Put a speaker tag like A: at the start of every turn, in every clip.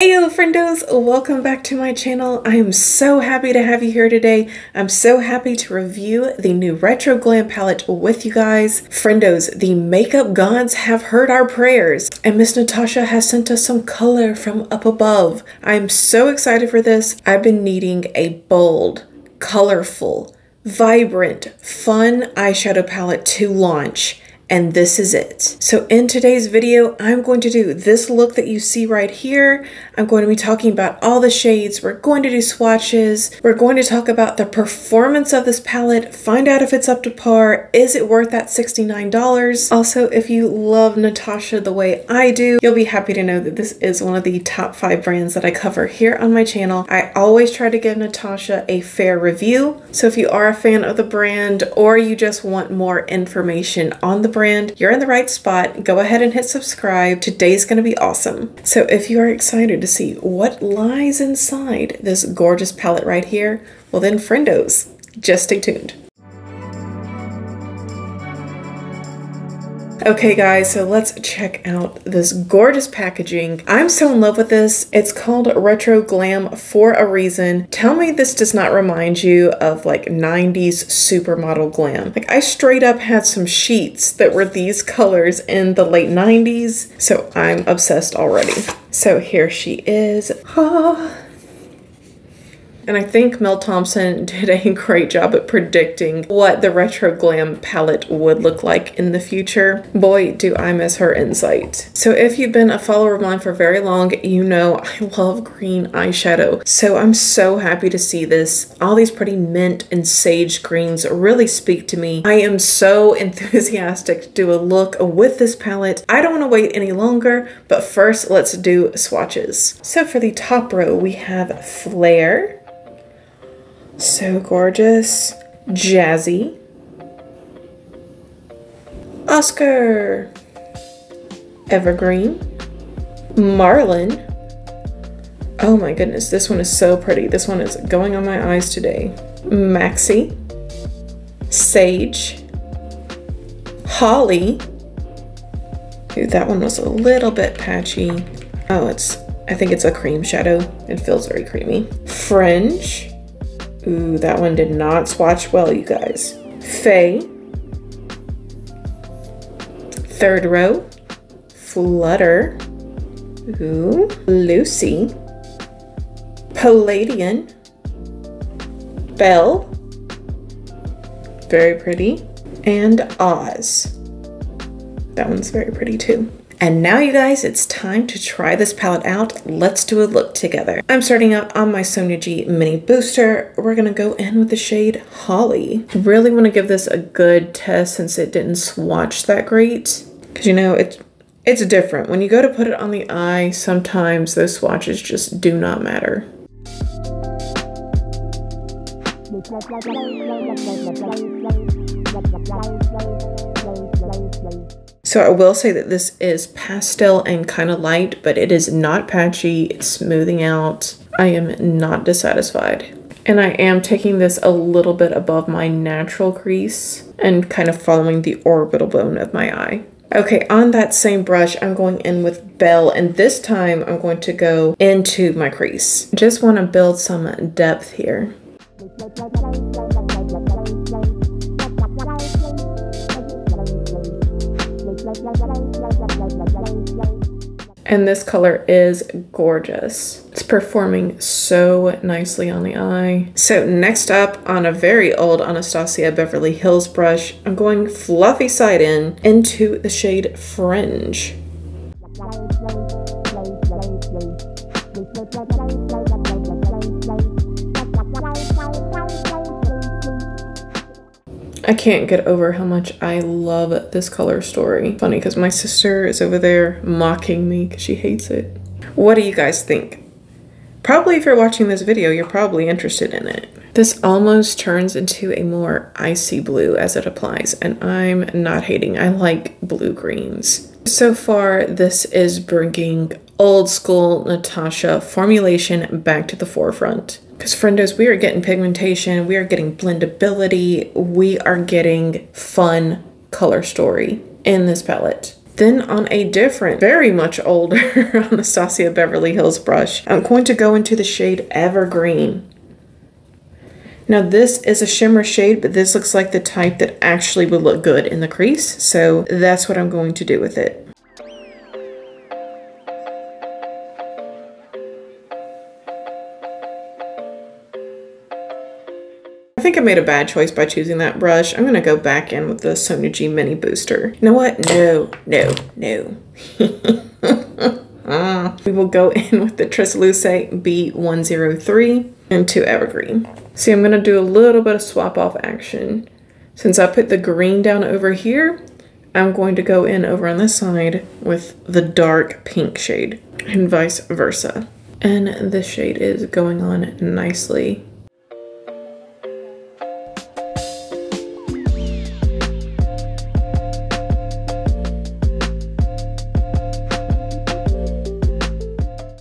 A: Heyo friendos, welcome back to my channel. I am so happy to have you here today. I'm so happy to review the new Retro Glam palette with you guys. Friendos, the makeup gods have heard our prayers and Miss Natasha has sent us some color from up above. I'm so excited for this. I've been needing a bold, colorful, vibrant, fun eyeshadow palette to launch. And this is it. So in today's video, I'm going to do this look that you see right here. I'm going to be talking about all the shades. We're going to do swatches. We're going to talk about the performance of this palette, find out if it's up to par. Is it worth that $69? Also, if you love Natasha the way I do, you'll be happy to know that this is one of the top 5 brands that I cover here on my channel. I always try to give Natasha a fair review. So if you are a fan of the brand or you just want more information on the brand, you're in the right spot. Go ahead and hit subscribe. Today's gonna be awesome. So if you are excited to see what lies inside this gorgeous palette right here, well then friendos, just stay tuned. Okay guys, so let's check out this gorgeous packaging. I'm so in love with this. It's called Retro Glam for a reason. Tell me this does not remind you of like 90s supermodel glam. Like I straight up had some sheets that were these colors in the late 90s. So I'm obsessed already. So here she is. And I think Mel Thompson did a great job at predicting what the Retro Glam palette would look like in the future. Boy, do I miss her insight. So if you've been a follower of mine for very long, you know I love green eyeshadow. So I'm so happy to see this. All these pretty mint and sage greens really speak to me. I am so enthusiastic to do a look with this palette. I don't want to wait any longer, but first let's do swatches. So for the top row, we have Flare. So gorgeous. Jazzy. Oscar. Evergreen. Marlin. Oh my goodness, this one is so pretty. This one is going on my eyes today. Maxi. Sage. Holly. Ooh, that one was a little bit patchy. Oh, I think it's a cream shadow. It feels very creamy. Fringe. Ooh, that one did not swatch well, you guys. Faye. Third row. Flutter. Ooh. Lucy. Palladian. Belle. Very pretty. And Oz. That one's very pretty too. And now you guys, it's time to try this palette out. Let's do a look together. I'm starting out on my Sonia G Mini Booster. We're gonna go in with the shade Holly. Really wanna give this a good test since it didn't swatch that great. Cause you know, it's different. When you go to put it on the eye, sometimes those swatches just do not matter. So I will say that this is pastel and kind of light, but it is not patchy. It's smoothing out. I am not dissatisfied. And I am taking this a little bit above my natural crease and kind of following the orbital bone of my eye. Okay, on that same brush, I'm going in with Belle, and this time I'm going to go into my crease. Just want to build some depth here. And this color is gorgeous. It's performing so nicely on the eye. So next up, on a very old Anastasia Beverly Hills brush, I'm going fluffy side in into the shade Fringe. I can't get over how much I love this color story. Funny because my sister is over there mocking me because she hates it. What do you guys think? Probably if you're watching this video, you're probably interested in it. This almost turns into a more icy blue as it applies, and I'm not hating. I like blue greens. So far, this is bringing old school Natasha formulation back to the forefront. Because friendos, we are getting pigmentation, we are getting blendability, we are getting fun color story in this palette. Then on a different, very much older Anastasia Beverly Hills brush, I'm going to go into the shade Evergreen. Now this is a shimmer shade, but this looks like the type that actually would look good in the crease. So that's what I'm going to do with it. I think I made a bad choice by choosing that brush. I'm gonna go back in with the Sonia G Mini Booster. You know what? No. We will go in with the Translucent B103 into Evergreen. See, I'm gonna do a little bit of swap off action. Since I put the green down over here, I'm going to go in over on this side with the dark pink shade and vice versa. And this shade is going on nicely.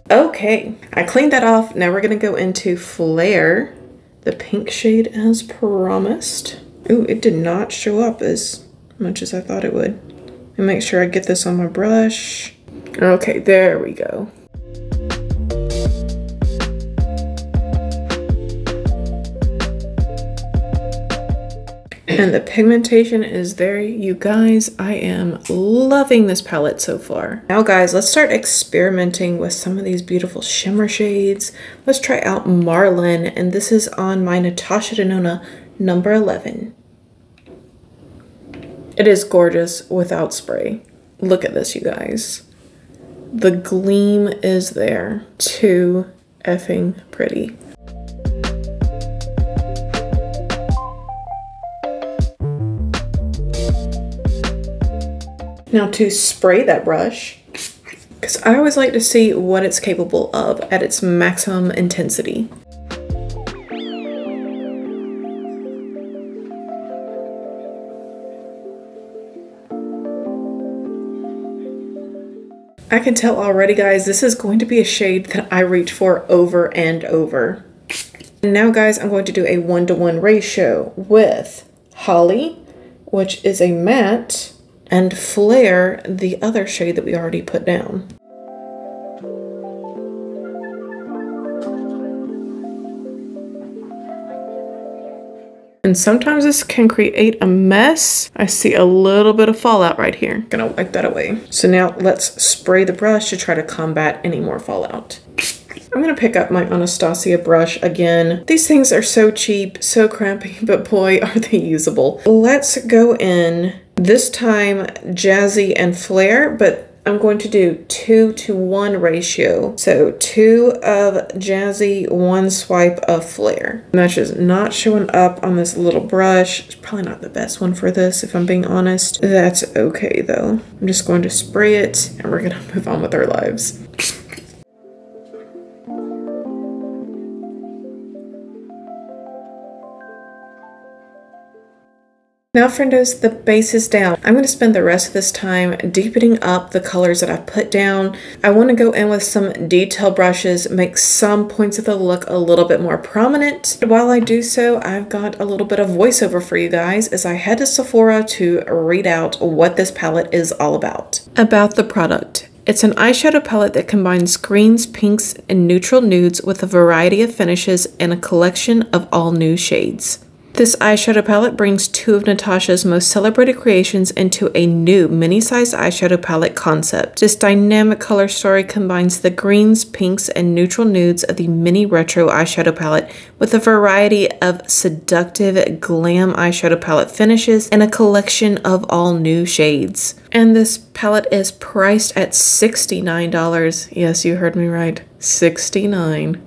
A: Okay, I cleaned that off. Now we're gonna go into Flare, the pink shade as promised. Ooh, it did not show up as much as I thought it would. And make sure I get this on my brush. Okay, there we go. And the pigmentation is there, you guys. I am loving this palette so far. Now guys, let's start experimenting with some of these beautiful shimmer shades. Let's try out Marlin, and this is on my Natasha Denona number 11. It is gorgeous without spray. Look at this, you guys. The gleam is there. Too effing pretty. Now to spray that brush, because I always like to see what it's capable of at its maximum intensity. I can tell already, guys, this is going to be a shade that I reach for over and over. And now, guys, I'm going to do a 1-to-1 ratio with Holly, which is a matte, and Flare, the other shade that we already put down. And sometimes this can create a mess. I see a little bit of fallout right here. Gonna wipe that away. So now let's spray the brush to try to combat any more fallout. I'm gonna pick up my Anastasia brush again. These things are so cheap, so crappy, but boy, are they usable. Let's go in, this time Jazzy and Flare, but I'm going to do 2-to-1 ratio. So 2 of Jazzy, 1 swipe of Flare. And that's just not showing up on this little brush. It's probably not the best one for this, if I'm being honest. That's okay though. I'm just going to spray it and we're gonna move on with our lives. Now, friendos, the base is down. I'm going to spend the rest of this time deepening up the colors that I've put down. I want to go in with some detail brushes, make some points of the look a little bit more prominent. While I do so, I've got a little bit of voiceover for you guys as I head to Sephora to read out what this palette is all about. About the product. It's an eyeshadow palette that combines greens, pinks, and neutral nudes with a variety of finishes and a collection of all new shades. This eyeshadow palette brings 2 of Natasha's most celebrated creations into a new mini-sized eyeshadow palette concept. This dynamic color story combines the greens, pinks, and neutral nudes of the mini retro eyeshadow palette with a variety of seductive glam eyeshadow palette finishes and a collection of all new shades. And this palette is priced at $69. Yes, you heard me right, $69.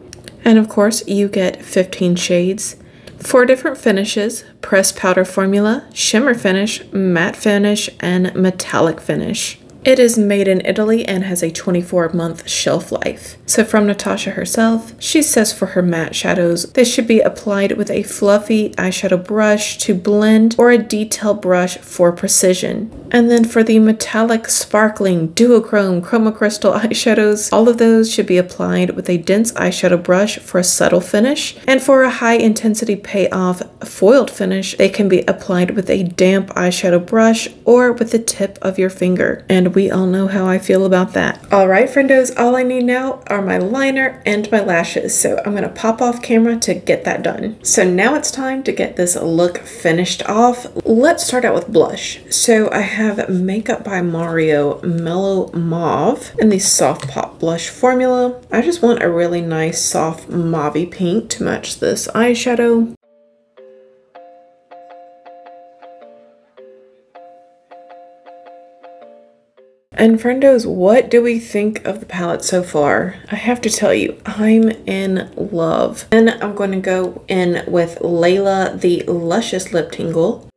A: And of course, you get 15 shades. 4 different finishes: pressed powder formula, shimmer finish, matte finish, and metallic finish. It is made in Italy and has a 24-month shelf life. So from Natasha herself, she says for her matte shadows, they should be applied with a fluffy eyeshadow brush to blend or a detail brush for precision. And then for the metallic, sparkling, duochrome, chroma crystal eyeshadows, all of those should be applied with a dense eyeshadow brush for a subtle finish. And for a high intensity payoff foiled finish, they can be applied with a damp eyeshadow brush or with the tip of your finger. And And we all know how I feel about that. All right, friendos, all I need now are my liner and my lashes. So I'm gonna pop off camera to get that done. So now it's time to get this look finished off. Let's start out with blush. So I have Makeup by Mario Mellow Mauve in the Soft Pop Blush formula. I just want a really nice soft mauvey pink to match this eyeshadow. And friendos, what do we think of the palette so far? I have to tell you, I'm in love. Then I'm going to go in with Layla, the Luscious Lip Tingle.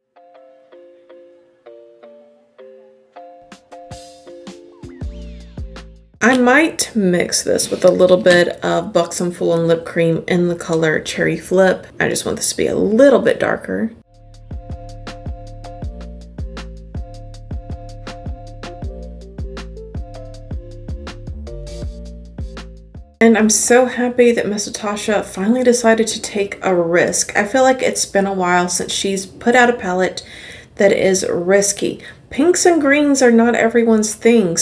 A: I might mix this with a little bit of Buxom Full On Lip Cream in the color Cherry Flip. I just want this to be a little bit darker. And I'm so happy that Miss Natasha finally decided to take a risk. I feel like it's been a while since she's put out a palette that is risky. Pinks and greens are not everyone's thing,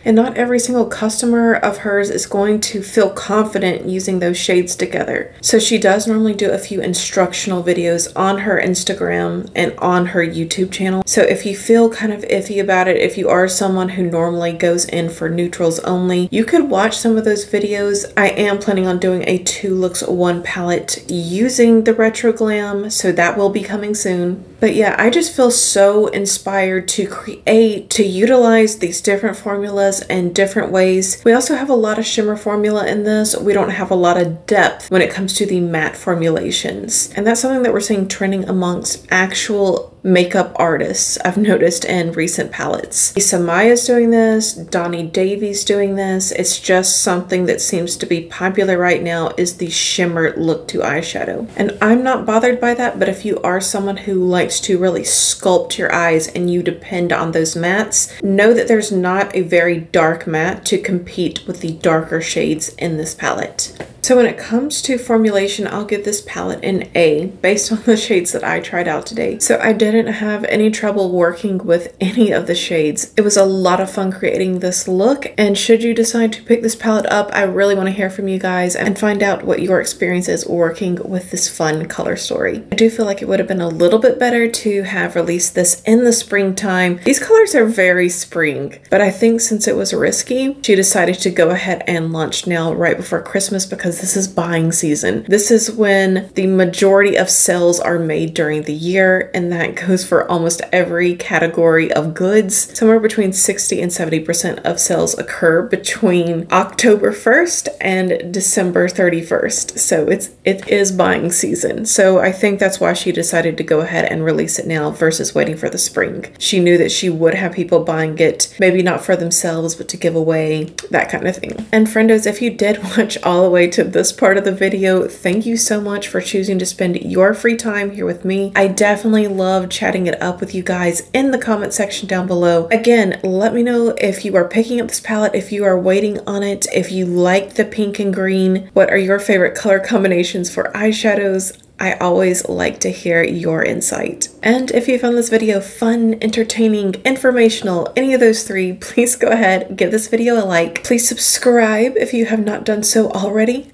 A: and not every single customer of hers is going to feel confident using those shades together. So she does normally do a few instructional videos on her Instagram and on her YouTube channel. So if you feel kind of iffy about it, if you are someone who normally goes in for neutrals only, you could watch some of those videos. I am planning on doing a 2 looks 1 palette using the Retro Glam, so that will be coming soon. But yeah, I just feel so inspired to create, to utilize these different formulas in different ways. We also have a lot of shimmer formula in this. We don't have a lot of depth when it comes to the matte formulations. And that's something that we're seeing trending amongst actual makeup artists, I've noticed, in recent palettes. Lisa Maya's doing this, Donnie Davies doing this. It's just something that seems to be popular right now, is the shimmer look to eyeshadow. And I'm not bothered by that, but if you are someone who likes to really sculpt your eyes and you depend on those mattes, know that there's not a very dark matte to compete with the darker shades in this palette. So when it comes to formulation, I'll give this palette an A based on the shades that I tried out today. So I didn't have any trouble working with any of the shades. It was a lot of fun creating this look, and should you decide to pick this palette up, I really want to hear from you guys and find out what your experience is working with this fun color story. I do feel like it would have been a little bit better to have released this in the springtime. These colors are very spring, but I think since it was risky, she decided to go ahead and launch now right before Christmas, because this is buying season. This is when the majority of sales are made during the year, and that goes for almost every category of goods. Somewhere between 60 and 70% of sales occur between October 1st and December 31st. So it is buying season. So I think that's why she decided to go ahead and release it now versus waiting for the spring. She knew that she would have people buying it, maybe not for themselves, but to give away, that kind of thing. And friendos, if you did watch all the way to this part of the video, thank you so much for choosing to spend your free time here with me. I definitely love chatting it up with you guys in the comment section down below. Again, let me know if you are picking up this palette, if you are waiting on it, if you like the pink and green, what are your favorite color combinations for eyeshadows. I always like to hear your insight. And if you found this video fun, entertaining, informational, any of those three, please go ahead, give this video a like. Please subscribe if you have not done so already,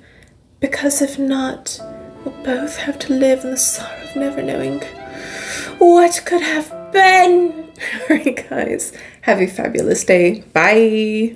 A: because if not, we'll both have to live in the sorrow of never knowing what could have been. Alright guys, have a fabulous day. Bye!